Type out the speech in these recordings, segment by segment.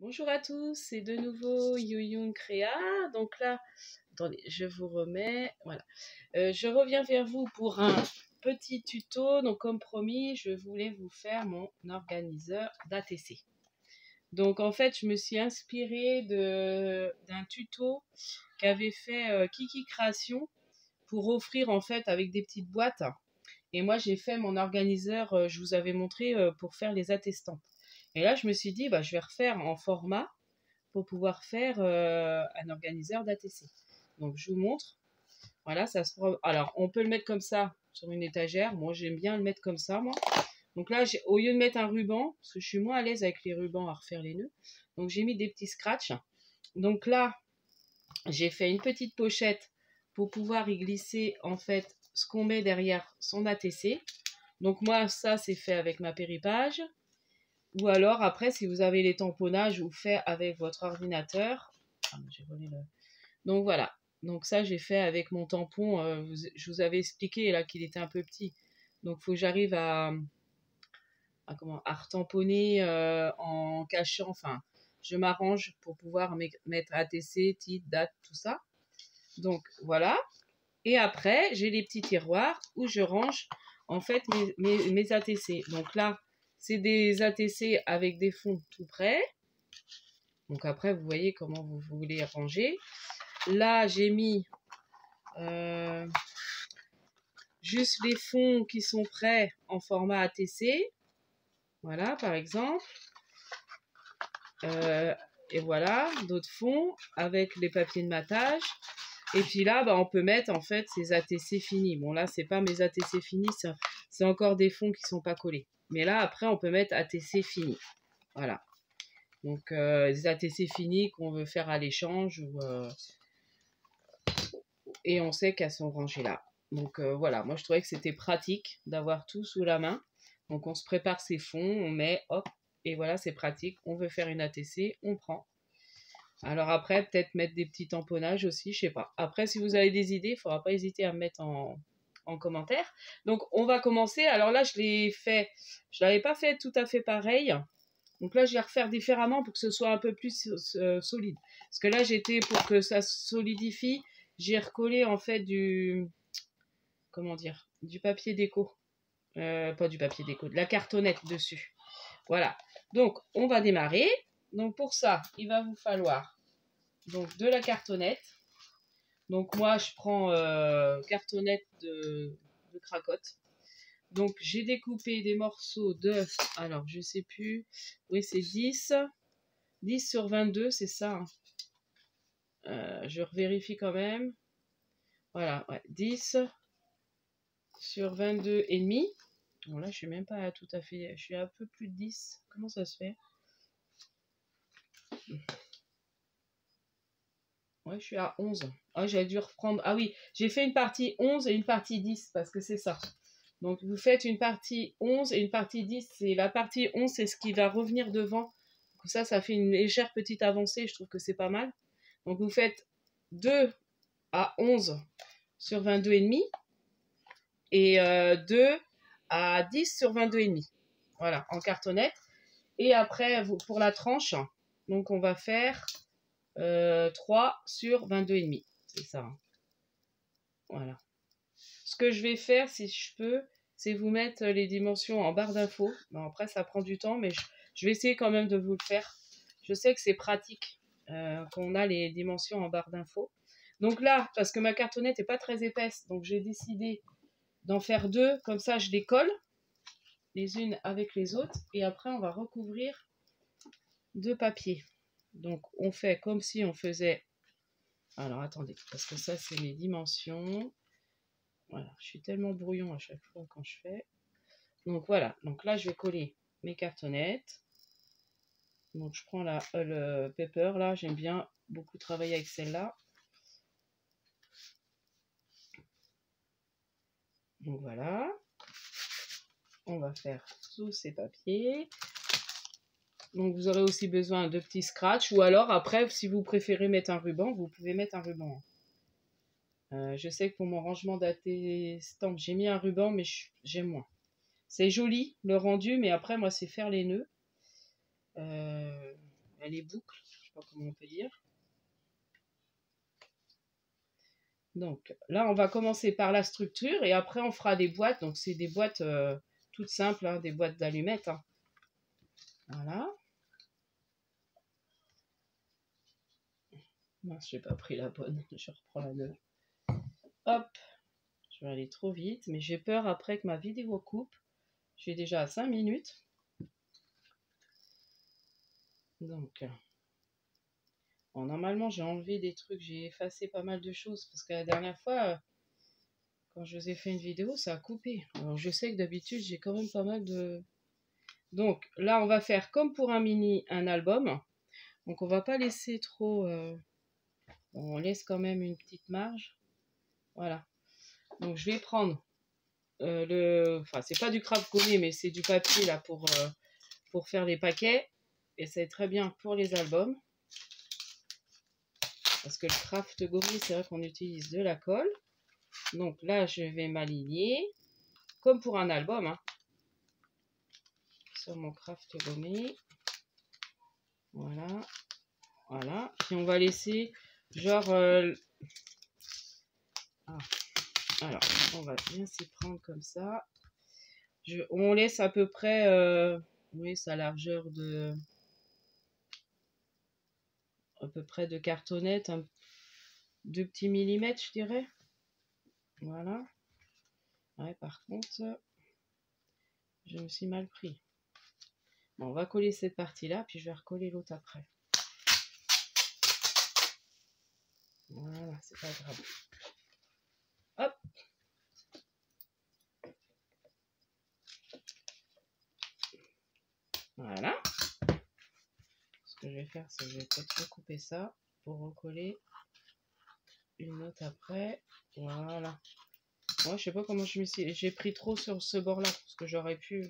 Bonjour à tous, c'est de nouveau Youyun Créa. Donc là, attendez, je vous remets. Voilà. Je reviens vers vous pour un petit tuto. Donc comme promis, je voulais vous faire mon organiseur d'ATC. Donc en fait, je me suis inspirée d'un tuto qu'avait fait Kiki Création pour offrir en fait avec des petites boîtes. Et moi, j'ai fait mon organiseur, je vous avais montré pour faire les attestants. Et là, je me suis dit, bah, je vais refaire en format pour pouvoir faire un organiseur d'ATC. Donc, je vous montre. Voilà, ça se prend. Alors, on peut le mettre comme ça sur une étagère. Moi, j'aime bien le mettre comme ça, moi. Donc là, au lieu de mettre un ruban, parce que je suis moins à l'aise avec les rubans à refaire les nœuds, donc j'ai mis des petits scratchs. Donc là, j'ai fait une petite pochette pour pouvoir y glisser en fait ce qu'on met derrière son ATC. Donc moi, ça, c'est fait avec ma péripage. Ou alors, après, si vous avez les tamponnages ou fait avec votre ordinateur. Ah, j'ai volé le... Donc voilà. Donc ça, j'ai fait avec mon tampon. Je vous avais expliqué là qu'il était un peu petit. Donc il faut que j'arrive à retamponner en cachant. Enfin, je m'arrange pour pouvoir mettre ATC, titre, date, tout ça. Donc voilà. Et après, j'ai les petits tiroirs où je range en fait mes ATC. Donc là, c'est des ATC avec des fonds tout près. Donc après, vous voyez comment vous voulez ranger. Là, j'ai mis juste les fonds qui sont prêts en format ATC. Voilà, par exemple. Et voilà, d'autres fonds avec les papiers de matage. Et puis là, bah, on peut mettre en fait ces ATC finis. Bon là, c'est pas mes ATC finis, c'est encore des fonds qui sont pas collés. Mais là, après, on peut mettre ATC finis. Voilà. Donc, des ATC finis qu'on veut faire à l'échange. Et on sait qu'elles sont rangées là. Donc voilà, moi je trouvais que c'était pratique d'avoir tout sous la main. Donc on se prépare ses fonds, on met, hop, et voilà, c'est pratique. On veut faire une ATC, on prend. Alors après, peut-être mettre des petits tamponnages aussi, je sais pas. Après, si vous avez des idées, il ne faudra pas hésiter à me mettre en commentaire. Donc, on va commencer. Alors là, je l'avais pas fait tout à fait pareil. Donc là, je vais refaire différemment pour que ce soit un peu plus solide. Parce que là, pour que ça solidifie, j'ai recollé en fait du papier déco. Pas du papier déco, de la cartonnette dessus. Voilà. Donc, on va démarrer. Donc pour ça, il va vous falloir donc de la cartonnette. Donc moi, je prends cartonnette de cracotte. Donc j'ai découpé des morceaux de, alors je sais plus, oui c'est 10 sur 22, c'est ça. Je vérifie quand même. Voilà, ouais, 10 sur 22 et demi. Bon là, je suis même pas tout à fait, je suis à un peu plus de 10. Comment ça se fait? Ouais, je suis à 11. Ah, j'avais dû reprendre. Ah oui, j'ai fait une partie 11 et une partie 10 parce que c'est ça. Donc, vous faites une partie 11 et une partie 10. Et la partie 11, c'est ce qui va revenir devant. Donc ça fait une légère petite avancée. Je trouve que c'est pas mal. Donc, vous faites 2 à 11 sur 22,5 et 2 à 10 sur 22,5. Voilà, en cartonnette. Et après, pour la tranche, donc on va faire 3 sur 22,5. C'est ça. Voilà. Ce que je vais faire, si je peux, c'est vous mettre les dimensions en barre d'infos. Bon, après, ça prend du temps, mais je vais essayer quand même de vous le faire. Je sais que c'est pratique qu'on a les dimensions en barre d'infos. Donc là, parce que ma cartonnette n'est pas très épaisse, donc j'ai décidé d'en faire 2. Comme ça, je les colle les unes avec les autres. Et après, on va recouvrir de papier. Donc, on fait comme si on faisait... Alors, attendez, parce que ça, c'est mes dimensions. Voilà, je suis tellement brouillon à chaque fois quand je fais. Donc voilà, donc là je vais coller mes cartonnettes. Donc je prends le paper là, j'aime bien beaucoup travailler avec celle-là. Donc voilà, on va faire tous ces papiers. Donc vous aurez aussi besoin de petits scratchs ou alors après si vous préférez mettre un ruban, vous pouvez mettre un ruban. Je sais que pour mon rangement d'attestant, j'ai mis un ruban mais j'aime moins. C'est joli le rendu, mais après moi c'est faire les nœuds. elle est boucle, je sais pas comment on peut dire. Donc là, on va commencer par la structure et après on fera des boîtes. Donc c'est des boîtes toutes simples, hein, des boîtes d'allumettes. Hein. Voilà. Mince, j'ai pas pris la bonne, je reprends la neuve. Hop, je vais aller trop vite, mais j'ai peur après que ma vidéo coupe. Je suis déjà à 5 minutes. Donc, bon, normalement j'ai enlevé des trucs, j'ai effacé pas mal de choses parce que la dernière fois, quand je vous ai fait une vidéo, ça a coupé. Alors je sais que d'habitude j'ai quand même pas mal de... Donc là on va faire comme pour un mini, un album. Donc on va pas laisser trop... on laisse quand même une petite marge. Voilà. Donc je vais prendre enfin c'est pas du craft gommé mais c'est du papier là pour faire les paquets. Et c'est très bien pour les albums. Parce que le craft gommé, c'est vrai qu'on utilise de la colle. Donc là, je vais m'aligner comme pour un album. Hein, sur mon craft gommé. Voilà. Voilà. Puis on va laisser genre... alors, on va bien s'y prendre comme ça. On laisse à peu près... oui, sa largeur de... à peu près de cartonnette. 2 petits millimètres, je dirais. Voilà. Ouais, par contre, je me suis mal pris. Bon, on va coller cette partie-là, puis je vais recoller l'autre après. Voilà, c'est pas grave. Hop. Voilà. Ce que je vais faire, c'est que je vais peut-être recouper ça pour recoller une autre après. Voilà. Moi, je sais pas comment je me suis... J'ai pris trop sur ce bord-là, parce que j'aurais pu...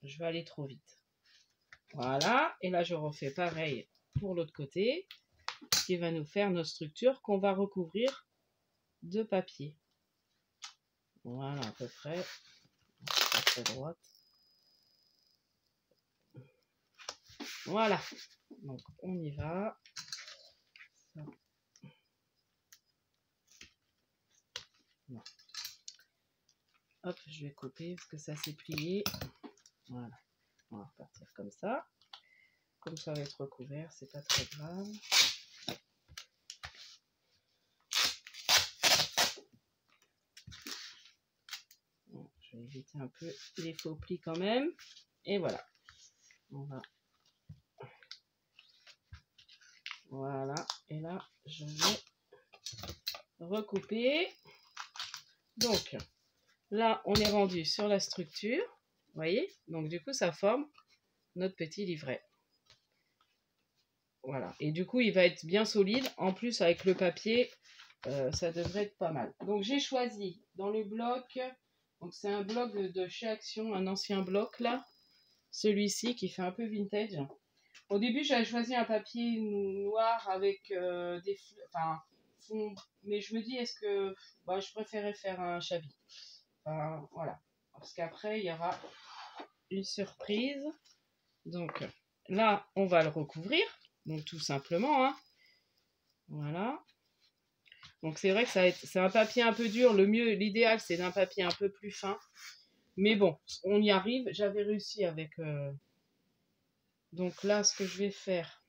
Je vais aller trop vite. Voilà. Et là, je refais pareil pour l'autre côté, qui va nous faire nos structures qu'on va recouvrir de papier. Voilà, à peu près. À peu droite. Voilà. Donc, on y va. Ça. Non. Hop, je vais couper parce que ça s'est plié. Voilà. On va repartir comme ça. Comme ça va être recouvert, c'est pas très grave. Bon, je vais éviter un peu les faux plis quand même. Et voilà. On va... Voilà. Et là, je vais recouper. Donc, là, on est rendu sur la structure. Vous voyez? Donc, du coup, ça forme notre petit livret. Voilà. Et du coup, il va être bien solide. En plus, avec le papier, ça devrait être pas mal. Donc, j'ai choisi dans le bloc... Donc, c'est un bloc de chez Action, un ancien bloc, là. Celui-ci, qui fait un peu vintage. Au début, j'avais choisi un papier noir avec des... Enfin, fond... Mais je me dis, est-ce que... Bah, je préférais faire un chavis. Enfin, voilà. Parce qu'après, il y aura une surprise. Donc, là, on va le recouvrir. Donc, tout simplement, hein. Voilà. Donc, c'est vrai que c'est un papier un peu dur. Le mieux, l'idéal, c'est d'un papier un peu plus fin. Mais bon, on y arrive. J'avais réussi avec... Donc là, ce que je vais faire...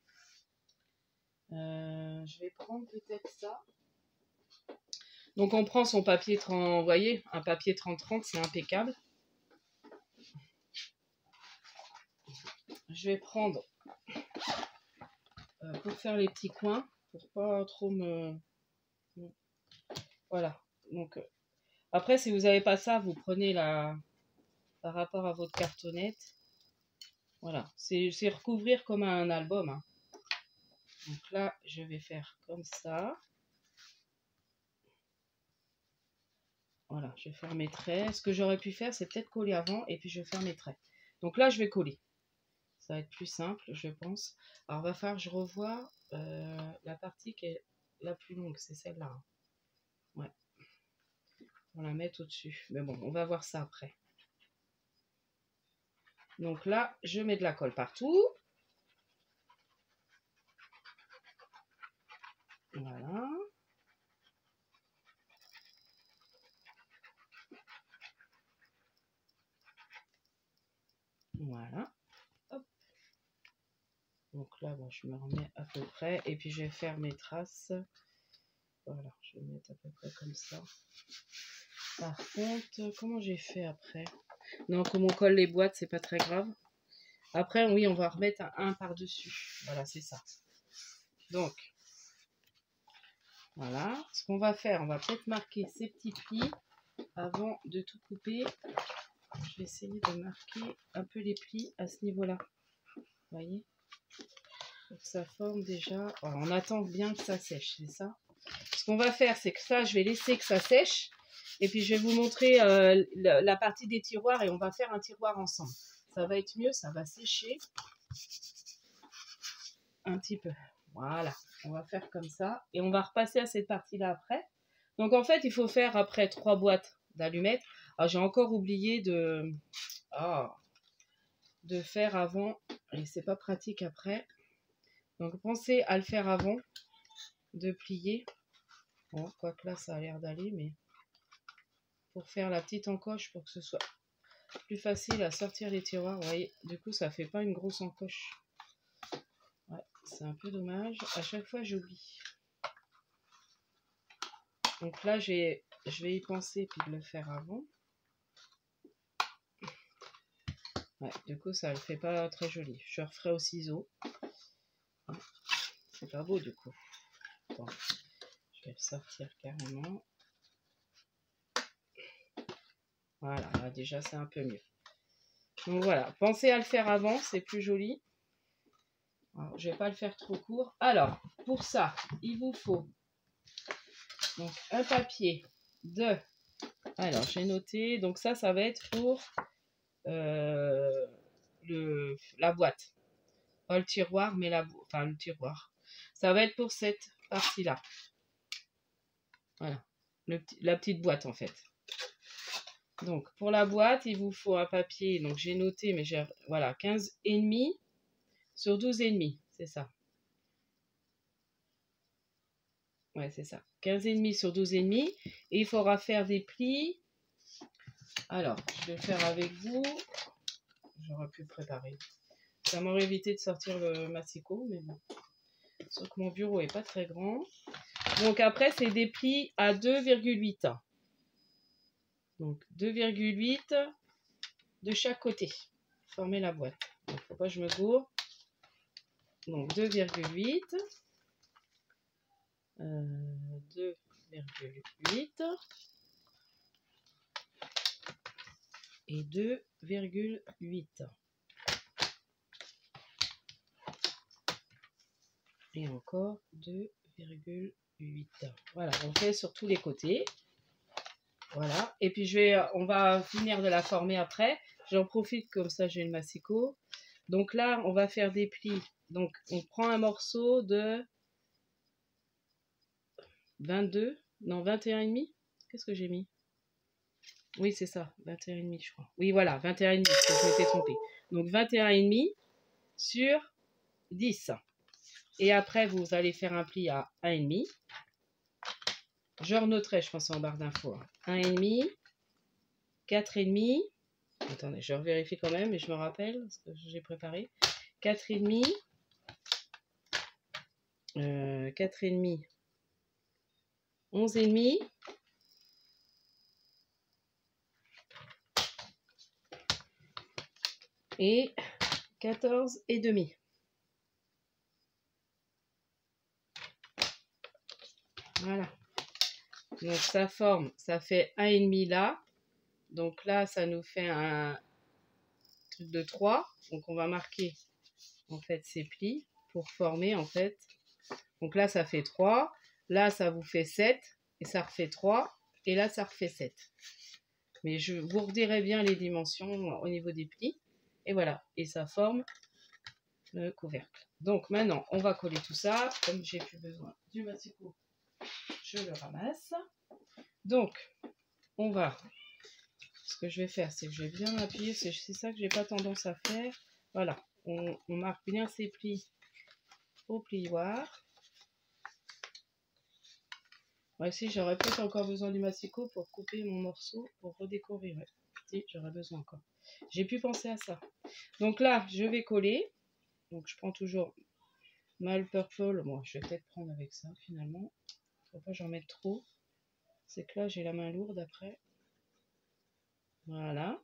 je vais prendre peut-être ça. Donc, on prend son papier 30... Vous voyez, un papier 30-30, c'est impeccable. Je vais prendre... pour faire les petits coins, pour pas trop me... Voilà. Donc, après, si vous n'avez pas ça, vous prenez par rapport à votre cartonnette. Voilà. C'est recouvrir comme un album. Hein. Donc là, je vais faire comme ça. Voilà, je vais faire mes traits. Ce que j'aurais pu faire, c'est peut-être coller avant et puis je vais faire mes traits. Donc là, je vais coller. Ça va être plus simple, je pense. Alors, il va falloir que je revoie la partie qui est la plus longue. C'est celle-là. Hein. Ouais. On la met au-dessus. Mais bon, on va voir ça après. Donc là, je mets de la colle partout. Voilà. Voilà. Hop. Donc là, bon, je me remets à peu près. Et puis, je vais faire mes traces. Voilà, je vais mettre à peu près comme ça. Par contre, comment j'ai fait après? Non, comme on colle les boîtes, c'est pas très grave. Après, oui, on va remettre un par-dessus. Voilà, c'est ça. Donc, voilà. Ce qu'on va faire, on va peut-être marquer ces petits plis avant de tout couper. Je vais essayer de marquer un peu les plis à ce niveau-là. Vous voyez? Donc, ça forme déjà. Voilà, on attend bien que ça sèche, c'est ça. Ce qu'on va faire, c'est que ça, je vais laisser que ça sèche. Et puis, je vais vous montrer la partie des tiroirs et on va faire un tiroir ensemble. Ça va être mieux, ça va sécher un petit peu. Voilà, on va faire comme ça. Et on va repasser à cette partie-là après. Donc, en fait, il faut faire après 3 boîtes d'allumettes. Alors, j'ai encore oublié de faire avant. Et c'est pas pratique après. Donc, pensez à le faire avant de plier. Bon, quoique là, ça a l'air d'aller, mais pour faire la petite encoche, pour que ce soit plus facile à sortir les tiroirs. Vous voyez, du coup, ça fait pas une grosse encoche. Ouais, c'est un peu dommage. À chaque fois, j'oublie. Donc là, je vais y penser puis de le faire avant. Ouais, du coup, ça le fait pas très joli. Je referai au ciseau. Ouais, c'est pas beau, du coup. Bon, je vais le sortir carrément. Voilà, là, déjà, c'est un peu mieux. Donc voilà, pensez à le faire avant, c'est plus joli. Alors, je vais pas le faire trop court. Alors, pour ça, il vous faut donc un papier de... Alors, j'ai noté. Donc ça va être pour la boîte. Pas le tiroir, mais enfin le tiroir. Ça va être pour cette partie-là. Voilà. La petite boîte, en fait. Donc, pour la boîte, il vous faut un papier. Donc, j'ai noté, mais j'ai... Voilà, 15,5 sur 12,5. C'est ça. Ouais, c'est ça. 15,5 sur 12,5. Et il faudra faire des plis. Alors, je vais le faire avec vous. J'aurais pu le préparer. Ça m'aurait évité de sortir le massicot, mais bon. Sauf que mon bureau n'est pas très grand. Donc après, c'est des plis à 2,8. Donc 2,8 de chaque côté. Former la boîte. Donc, faut pas que je me gourre. Donc 2,8. 2,8. Et 2,8. Et encore 2,8. Voilà, on fait sur tous les côtés. Voilà. Et puis on va finir de la former après. J'en profite comme ça, j'ai le massicot. Donc là, on va faire des plis. Donc on prend un morceau de 22, non 21,5. Qu'est-ce que j'ai mis? Oui, c'est ça, 21,5 je crois. Oui, voilà, 21,5, parce que je m'étais trompée. Donc 21,5 sur 10. Et après, vous allez faire un pli à 1,5. Je renoterai, je pense, en barre d'infos. 1,5, 4,5. Attendez, je vérifie quand même, et je me rappelle, parce que j'ai préparé. 4,5. 4,5. 11,5. Et 14,5. Voilà. Donc ça forme, ça fait 1,5 là. Donc là, ça nous fait un truc de 3. Donc on va marquer en fait ces plis pour former en fait. Donc là, ça fait 3. Là, ça vous fait 7. Et ça refait 3. Et là, ça refait 7. Mais je vous redirai bien les dimensions au niveau des plis. Et voilà. Et ça forme le couvercle. Donc maintenant, on va coller tout ça. Comme j'ai plus besoin du massicot, je le ramasse. Donc, on va ce que je vais faire, c'est que je vais bien appuyer. C'est ça que j'ai pas tendance à faire. Voilà, on marque bien ses plis au plioir. Ouais, si, j'aurais peut-être encore besoin du massicot pour couper mon morceau, pour redécorer. Ouais. Si, j'aurais besoin encore. J'ai pu penser à ça. Donc là, je vais coller. Donc je prends toujours ma purple. Bon, je vais peut-être prendre avec ça finalement. Faut pas que j'en mette trop. C'est que là, j'ai la main lourde après. Voilà.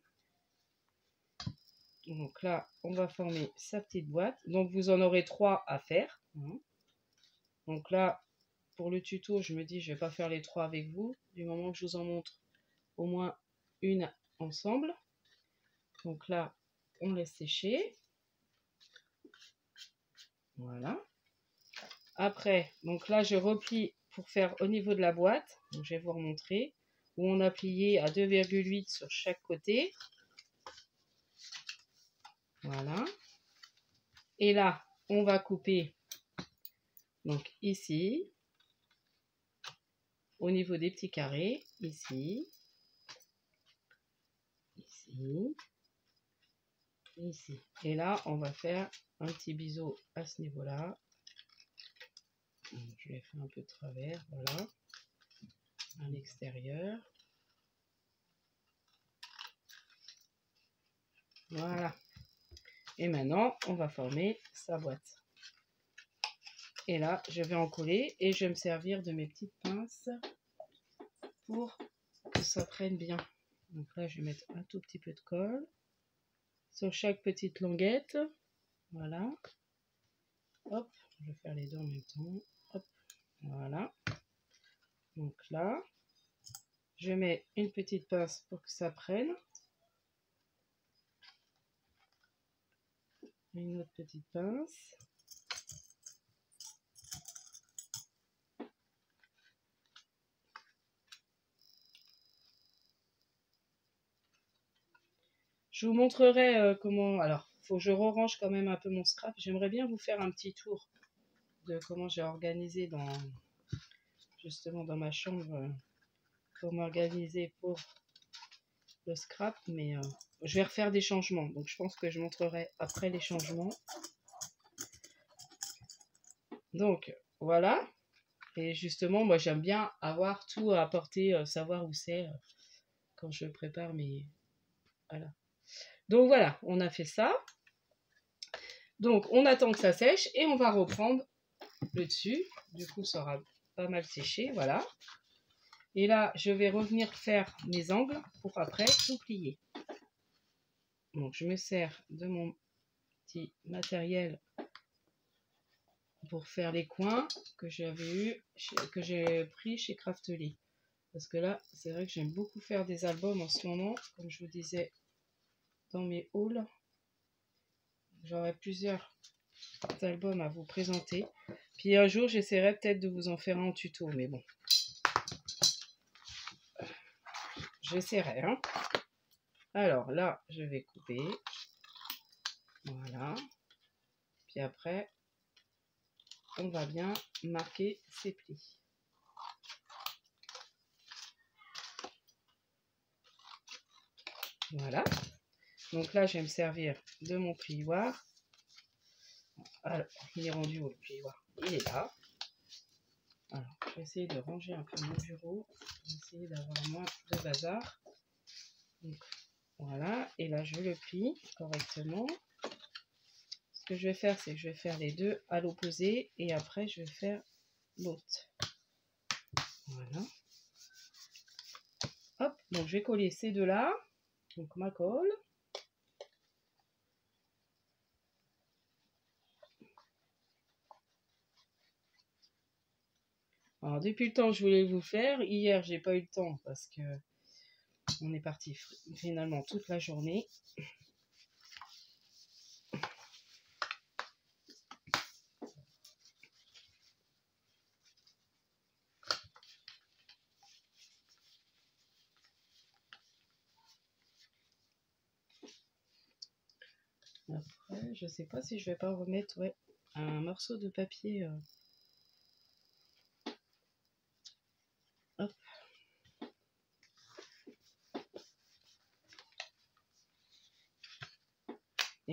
Donc là, on va former sa petite boîte. Donc vous en aurez 3 à faire. Donc là, pour le tuto, je me dis, je vais pas faire les 3 avec vous. Du moment que je vous en montre au moins une ensemble. Donc là, on laisse sécher. Voilà. Après, donc là, je replie pour faire au niveau de la boîte. Donc je vais vous remontrer. Où on a plié à 2,8 sur chaque côté. Voilà. Et là, on va couper. Donc ici. Au niveau des petits carrés. Ici. Ici. Ici. Et là, on va faire un petit biseau à ce niveau-là. Je vais faire un peu de travers, voilà. À l'extérieur. Voilà. Et maintenant, on va former sa boîte. Et là, je vais en coller et je vais me servir de mes petites pinces pour que ça prenne bien. Donc là, je vais mettre un tout petit peu de colle sur chaque petite languette. Voilà. Hop, je vais faire les deux en même temps. Hop, voilà. Donc là, je mets une petite pince pour que ça prenne. Une autre petite pince. Je vous montrerai comment... Alors, il faut que je re-range quand même un peu mon scrap. J'aimerais bien vous faire un petit tour de comment j'ai organisé justement dans ma chambre pour m'organiser pour le scrap. Mais je vais refaire des changements. Donc, je pense que je montrerai après les changements. Donc, voilà. Et justement, moi, j'aime bien avoir tout à portée, savoir où c'est quand je prépare mes... Voilà. Donc, voilà, on a fait ça. Donc, on attend que ça sèche et on va reprendre le dessus. Du coup, ça aura pas mal séché, voilà. Et là, je vais revenir faire mes angles pour après tout plier. Donc, je me sers de mon petit matériel pour faire les coins que j'avais que j'ai pris chez Craftly. Parce que là, c'est vrai que j'aime beaucoup faire des albums en ce moment, comme je vous disais dans mes hauls. J'aurai plusieurs albums à vous présenter. Puis un jour, j'essaierai peut-être de vous en faire un en tuto, mais bon. J'essaierai, hein. Alors là, je vais couper. Voilà. Puis après, on va bien marquer ses plis. Voilà. Donc là, je vais me servir de mon plioir. Alors, il est rendu où le plioir? Il est là. Alors, je vais essayer de ranger un peu mon bureau. Je vais essayer d'avoir moins de bazar. Donc, voilà. Et là, je le plie correctement. Ce que je vais faire, c'est que je vais faire les deux à l'opposé. Et après, je vais faire l'autre. Voilà. Hop. Donc, je vais coller ces deux-là. Donc, ma colle. Alors, depuis le temps que je voulais vous faire, hier, j'ai pas eu le temps parce que on est parti finalement toute la journée. Après, je sais pas si je vais pas remettre un morceau de papier. Hop.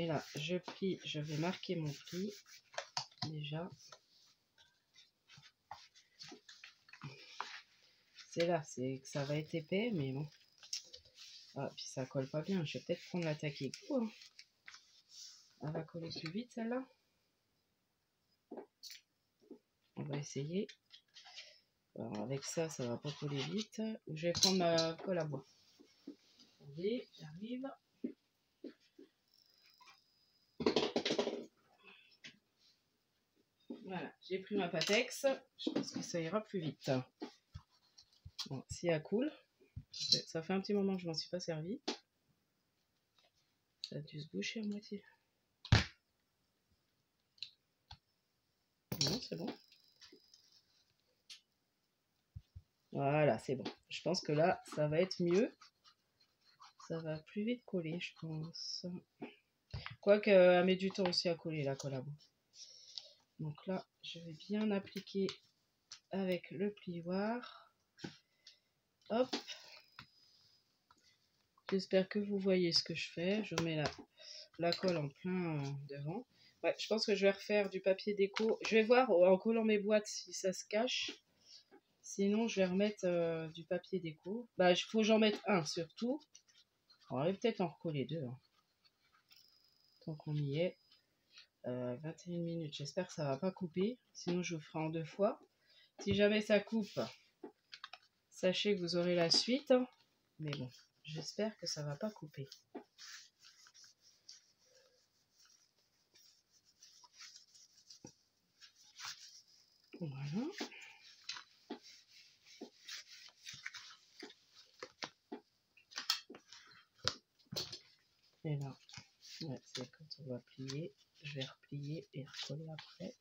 Et là, je plie, je vais marquer mon pli déjà. C'est là, c'est que ça va être épais, mais bon. Ah, puis ça colle pas bien. Je vais peut-être prendre la Takiego. Hein. Elle va coller plus vite, celle-là. On va essayer. Alors, avec ça, ça va pas coller vite. Je vais prendre ma colle à bois. Attendez, j'arrive. Voilà, j'ai pris ma Patex. Je pense que ça ira plus vite. Bon, si elle coule, ça fait un petit moment que je m'en suis pas servi. Ça a dû se boucher à moitié. Non, c'est bon. Voilà, c'est bon. Je pense que là, ça va être mieux. Ça va plus vite coller, je pense. Quoique, elle met du temps aussi à coller, la colle à bois. Donc là, je vais bien appliquer avec le plioir. Hop. J'espère que vous voyez ce que je fais. Je mets la colle en plein devant. Ouais, je pense que je vais refaire du papier déco. Je vais voir en collant mes boîtes si ça se cache. Sinon, je vais remettre du papier déco. Bah, il faut que j'en mette un surtout. On va peut-être en recoller deux. Hein. Tant qu'on y est. 21 minutes. J'espère que ça va pas couper. Sinon, je vous ferai en 2 fois. Si jamais ça coupe, sachez que vous aurez la suite. Mais bon, j'espère que ça va pas couper. Voilà. Et là, ouais, c'est quand on va plier. Je vais replier et recoller après.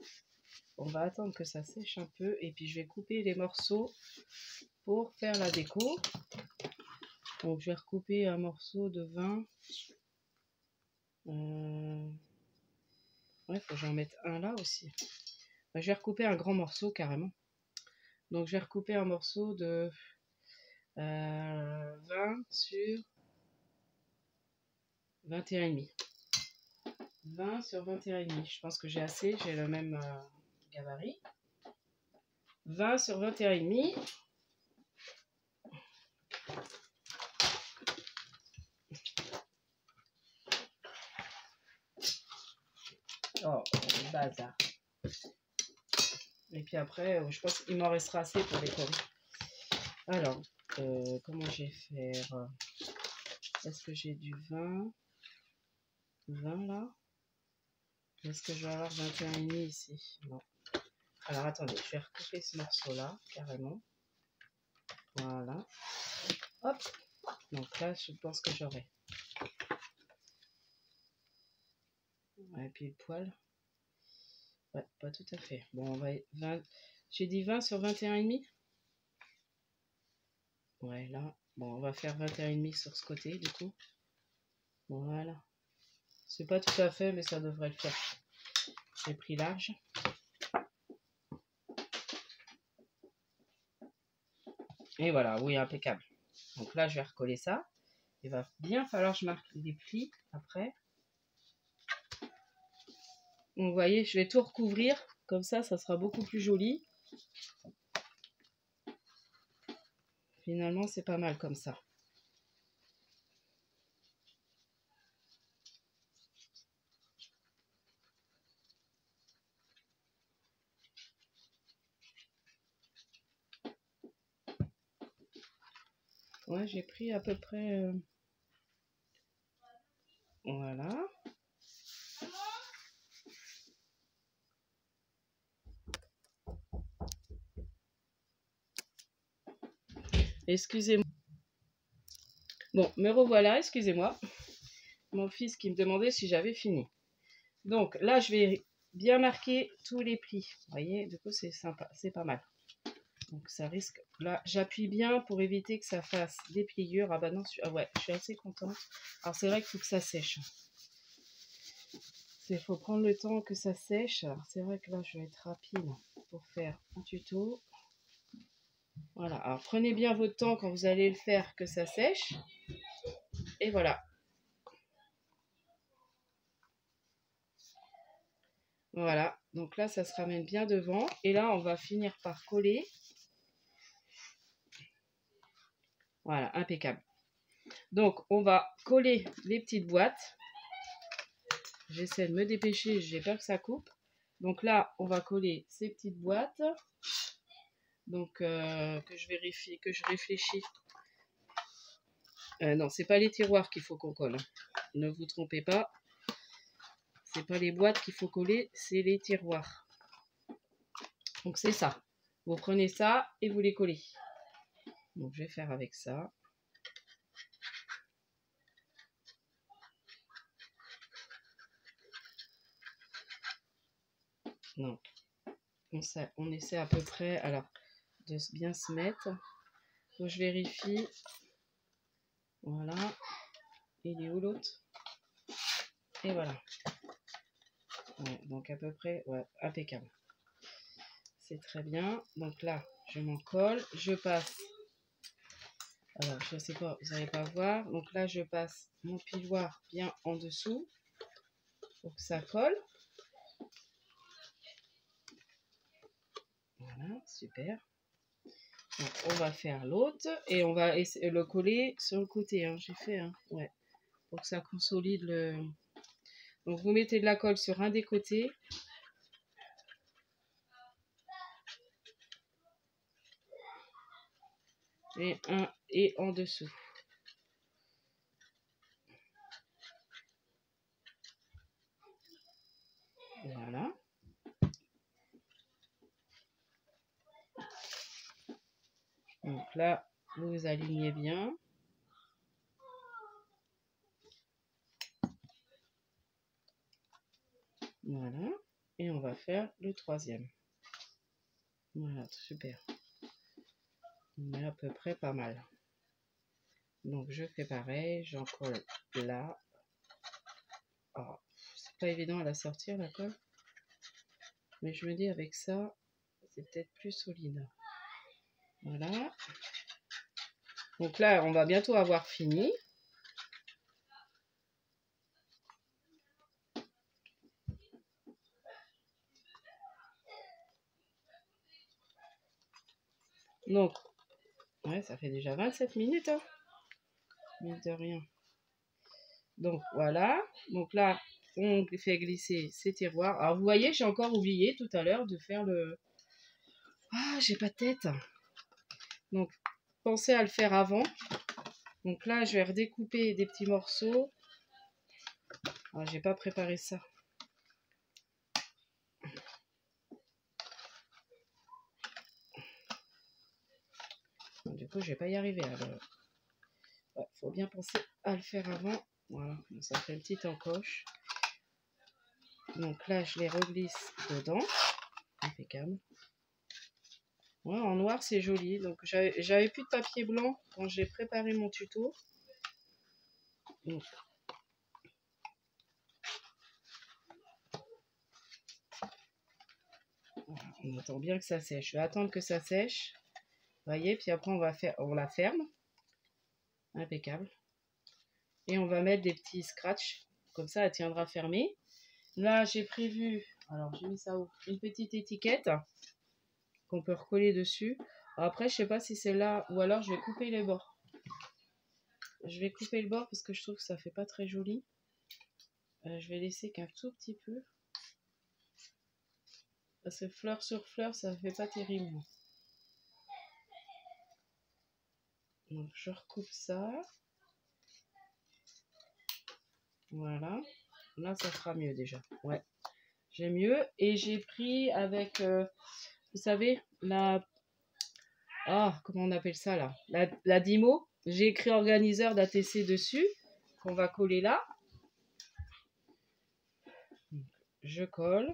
On va attendre que ça sèche un peu. Et puis, je vais couper les morceaux pour faire la déco. Donc, je vais recouper un morceau de 20. Ouais, il faut que j'en mette un là aussi. Je vais recouper un grand morceau carrément. Donc, je vais recouper un morceau de 20 sur 21,5. 20 sur 21,5. Je pense que j'ai assez. J'ai le même gabarit. 20 sur 21,5. Oh, bazar. Et puis après, je pense qu'il m'en restera assez pour décorer. Alors, comment je vais faire? Est-ce que j'ai du 20? 20 là? Est-ce que je vais avoir 21,5 ici? Non. Alors, attendez, je vais recouper ce morceau-là, carrément. Voilà. Hop. Donc là, je pense que j'aurai. Ouais, et puis le poil. Ouais, pas tout à fait. Bon, on va 20. J'ai dit 20 sur 21,5. Ouais, là. Bon, on va faire 21,5 sur ce côté, du coup. Voilà. C'est pas tout à fait, mais ça devrait le faire. J'ai pris large. Et voilà, oui, impeccable. Donc là, je vais recoller ça. Il va bien falloir que je marque les plis après. Donc, vous voyez, je vais tout recouvrir. Comme ça sera beaucoup plus joli. Finalement, c'est pas mal comme ça. Ouais, j'ai pris à peu près... Voilà. Excusez-moi. Bon, me revoilà, excusez-moi. Mon fils qui me demandait si j'avais fini. Donc là, je vais bien marquer tous les plis. Vous voyez, du coup, c'est sympa, c'est pas mal. Donc ça risque... Là, j'appuie bien pour éviter que ça fasse des pliures. Ah bah non, ah ouais, je suis assez contente. Alors c'est vrai qu'il faut que ça sèche. Il faut prendre le temps que ça sèche. Alors c'est vrai que là, je vais être rapide pour faire un tuto. Voilà, alors prenez bien votre temps quand vous allez le faire, que ça sèche. Et voilà. Voilà, donc là, ça se ramène bien devant. Et là, on va finir par coller. Voilà, impeccable. Donc, on va coller les petites boîtes. J'essaie de me dépêcher, j'ai peur que ça coupe. Donc là, on va coller ces petites boîtes. Donc, que je vérifie, que je réfléchis. Non, c'est pas les tiroirs qu'il faut qu'on colle. Ne vous trompez pas. C'est pas les boîtes qu'il faut coller, c'est les tiroirs. Donc c'est ça. Vous prenez ça et vous les collez. Donc je vais faire avec ça. Donc on essaie à peu près alors de bien se mettre. Donc je vérifie. Voilà. Il est où l'autre? Et voilà. Ouais, donc à peu près, ouais, impeccable. C'est très bien. Donc là, je m'en colle. Je passe. Alors, je sais pas, vous n'allez pas voir. Donc là, je passe mon piloir bien en dessous pour que ça colle. Voilà, super. Donc, on va faire l'autre et on va le coller sur le côté. Hein. J'ai fait, hein, ouais, pour que ça consolide le. Donc, vous mettez de la colle sur un des côtés. Et en dessous. Voilà. Donc là, vous alignez bien. Voilà. Et on va faire le troisième. Voilà, super. On est à peu près pas mal. Donc je fais pareil, j'en colle là. Oh, c'est pas évident à la sortir la colle. Mais je me dis avec ça, c'est peut-être plus solide. Voilà. Donc là, on va bientôt avoir fini. Donc, ouais, ça fait déjà 27 minutes. Hein. Mine de rien. Donc voilà. Donc là, on fait glisser ces tiroirs. Alors vous voyez, j'ai encore oublié tout à l'heure de faire le... Ah, j'ai pas de tête. Donc, pensez à le faire avant. Donc là, je vais redécouper des petits morceaux. Ah, j'ai pas préparé ça. Du coup, je vais pas y arriver. Ouais, faut bien penser à le faire avant. Voilà, ça fait une petite encoche. Donc là, je les reglisse dedans. Impeccable. Ouais, en noir, c'est joli. Donc j'avais plus de papier blanc quand j'ai préparé mon tuto. Donc, voilà, on attend bien que ça sèche. Je vais attendre que ça sèche. Vous voyez, puis après on la ferme. Impeccable. Et on va mettre des petits scratchs. Comme ça, elle tiendra fermée. Là, j'ai prévu, alors j'ai mis ça où? Une petite étiquette qu'on peut recoller dessus. Après, je sais pas si c'est là ou alors je vais couper les bords. Je vais couper le bord parce que je trouve que ça fait pas très joli. Je vais laisser qu'un tout petit peu. Parce que fleur sur fleur, ça fait pas terrible. Donc je recoupe ça. Voilà. Là, ça fera mieux déjà. Ouais. J'ai mieux. Et j'ai pris avec, vous savez, la... Ah, comment on appelle ça là? La Dymo. J'ai écrit organiseur d'ATC dessus. Qu'on va coller là. Je colle.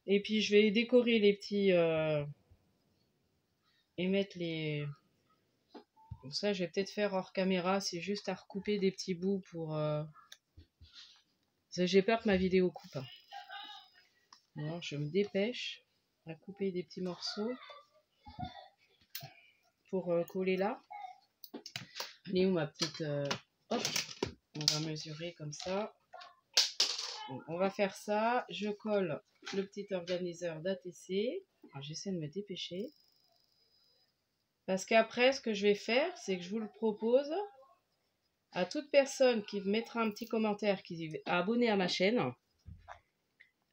Et puis je vais décorer les petits... et mettre les... Pour ça, je vais peut-être faire hors caméra. C'est juste à recouper des petits bouts pour... J'ai peur que ma vidéo coupe. Alors, je me dépêche à couper des petits morceaux pour coller là. Elle est où ma petite... Hop, on va mesurer comme ça. Donc, on va faire ça. Je colle le petit organiseur d'ATC. J'essaie de me dépêcher. Parce qu'après, ce que je vais faire, c'est que je vous le propose à toute personne qui mettra un petit commentaire, qui est abonné à ma chaîne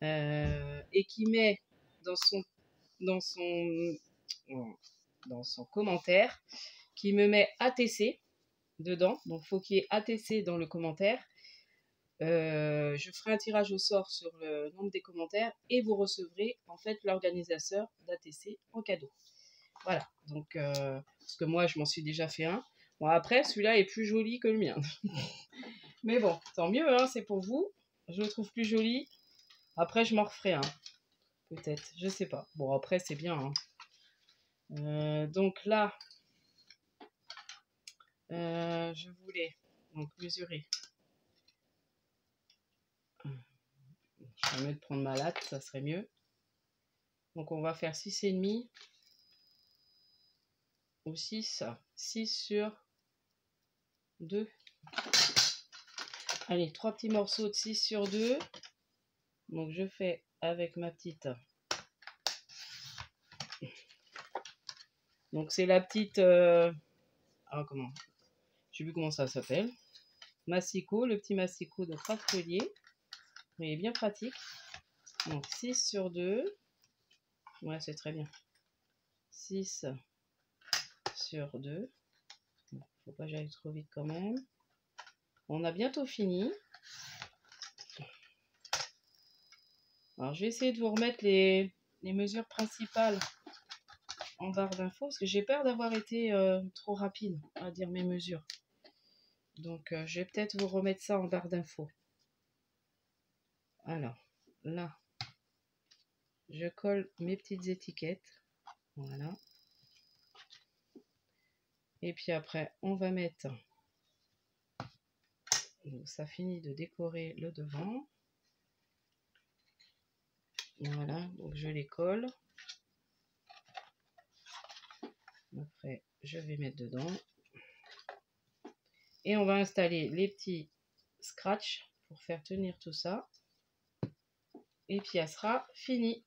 et qui met dans son commentaire, qui me met ATC dedans. Donc, il faut qu'il y ait ATC dans le commentaire. Je ferai un tirage au sort sur le nombre des commentaires et vous recevrez en fait l'organisateur d'ATC en cadeau. Voilà, donc parce que moi je m'en suis déjà fait un. Bon, après celui-là est plus joli que le mien. Mais bon, tant mieux, hein, c'est pour vous. Je le trouve plus joli. Après je m'en referai un. Peut-être, je sais pas. Bon, après c'est bien. Hein. Donc là, je voulais donc mesurer. Je vais mettre prendre ma latte, ça serait mieux. Donc on va faire 6,5 ou 6 sur 2. Allez, 3 petits morceaux de 6 sur 2. Donc je fais avec ma petite. Donc c'est la petite. Comment? Je sais plus comment ça s'appelle. Massicot, le petit massicot de Craftelier. Il est bien pratique. Donc 6 sur 2. Ouais, c'est très bien. 6 sur 2. Bon, faut pas que j'aille trop vite quand même. On a bientôt fini. Alors je vais essayer de vous remettre les mesures principales en barre d'infos parce que j'ai peur d'avoir été trop rapide à dire mes mesures. Donc je vais peut-être vous remettre ça en barre d'infos. Alors là, je colle mes petites étiquettes. Voilà. Et puis après, on va mettre. Donc ça finit de décorer le devant. Voilà, donc je les colle. Après, je vais mettre dedans. Et on va installer les petits scratch pour faire tenir tout ça. Et puis elle sera finie.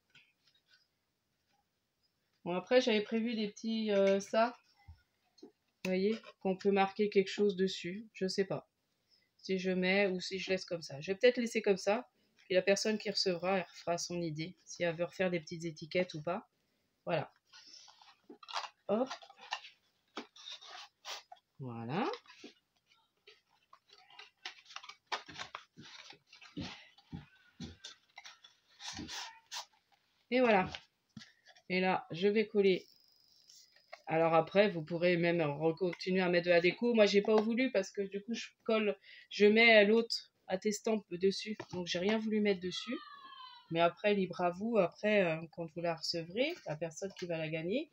Bon, après, j'avais prévu des petits ça. Vous voyez, qu'on peut marquer quelque chose dessus. Je sais pas. Si je mets ou si je laisse comme ça. Je vais peut-être laisser comme ça. Puis la personne qui recevra, elle fera son idée. Si elle veut refaire des petites étiquettes ou pas. Voilà. Hop. Voilà. Et voilà. Et là, je vais coller. Alors après, vous pourrez même continuer à mettre de la déco. Moi, j'ai pas voulu parce que du coup, je mets l'autre attestant dessus. Donc, j'ai rien voulu mettre dessus. Mais après, libre à vous. Après, quand vous la recevrez, la personne qui va la gagner.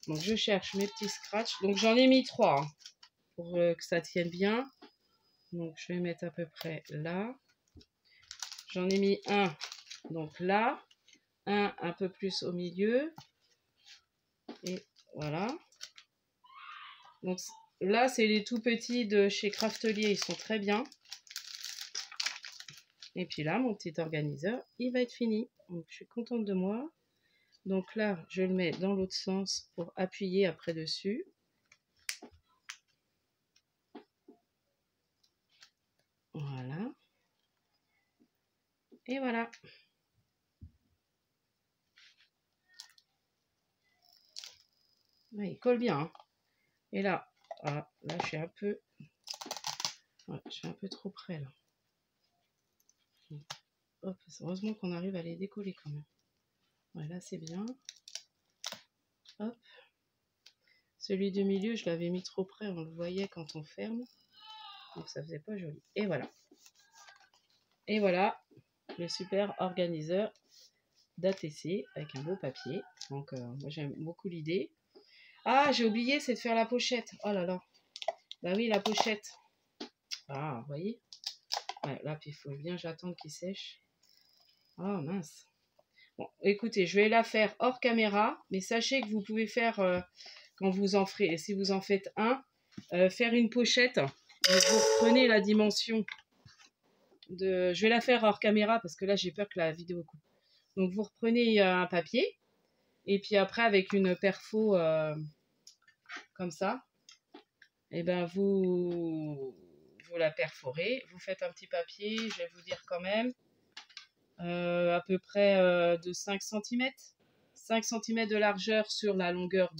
Donc, je cherche mes petits scratchs. Donc, j'en ai mis 3 hein, pour que ça tienne bien. Donc, je vais mettre à peu près là. J'en ai mis un, donc là. Un peu plus au milieu. Et voilà. Donc, là, c'est les tout petits de chez Craftelier. Ils sont très bien. Et puis là, mon petit organiseur, il va être fini. Donc, je suis contente de moi. Donc là, je le mets dans l'autre sens pour appuyer après dessus. Voilà. Et voilà. Ouais, il colle bien. Hein. Et là, voilà, là, je suis un peu... Ouais, je suis un peu trop près, là. Hop, heureusement qu'on arrive à les décoller quand même. Voilà, c'est bien. Hop. Celui du milieu, je l'avais mis trop près, on le voyait quand on ferme. Donc ça faisait pas joli. Et voilà. Et voilà, le super organiseur d'ATC avec un beau papier. Donc moi j'aime beaucoup l'idée. Ah, j'ai oublié, c'est de faire la pochette. Oh là là. Bah oui, la pochette. Ah, vous voyez. Ouais, là, puis il faut bien j'attends qu'il sèche. Oh mince. Bon, écoutez, je vais la faire hors caméra, mais sachez que vous pouvez faire, quand vous en ferez, si vous en faites un, faire une pochette. Vous reprenez la dimension Je vais la faire hors caméra parce que là, j'ai peur que la vidéo coupe. Donc, vous reprenez un papier. Et puis après, avec une perfo comme ça, et ben vous la perforez. Vous faites un petit papier, je vais vous dire quand même, à peu près de 5 cm. 5 cm de largeur sur la longueur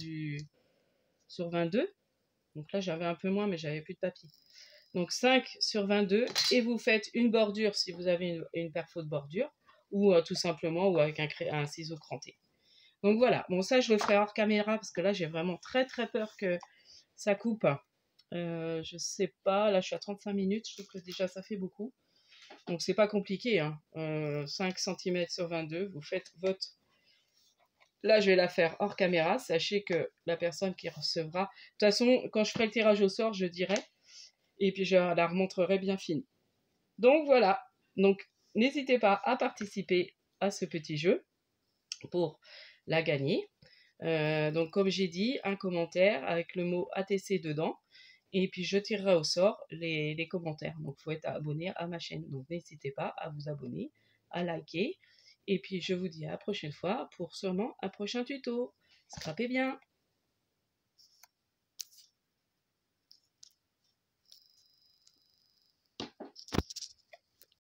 sur 22. Donc là, j'avais un peu moins, mais j'avais plus de papier. Donc 5 sur 22. Et vous faites une bordure si vous avez une perfo de bordure. Ou tout simplement, ou avec un ciseau cranté. Donc voilà. Bon, ça, je le ferai hors caméra parce que là, j'ai vraiment très très peur que ça coupe. Je sais pas. Là, je suis à 35 minutes. Je trouve que déjà, ça fait beaucoup. Donc, c'est pas compliqué. Hein. 5 cm sur 22. Vous faites votre... Là, je vais la faire hors caméra. Sachez que la personne qui recevra... De toute façon, quand je ferai le tirage au sort, je dirai. Et puis, je la remontrerai bien fine. Donc, voilà. Donc, n'hésitez pas à participer à ce petit jeu pour la gagner. Donc, comme j'ai dit, un commentaire avec le mot ATC dedans. Et puis, je tirerai au sort les commentaires. Donc, il faut être abonné à ma chaîne. Donc, n'hésitez pas à vous abonner, à liker. Et puis, je vous dis à la prochaine fois pour sûrement un prochain tuto. Scrapez bien!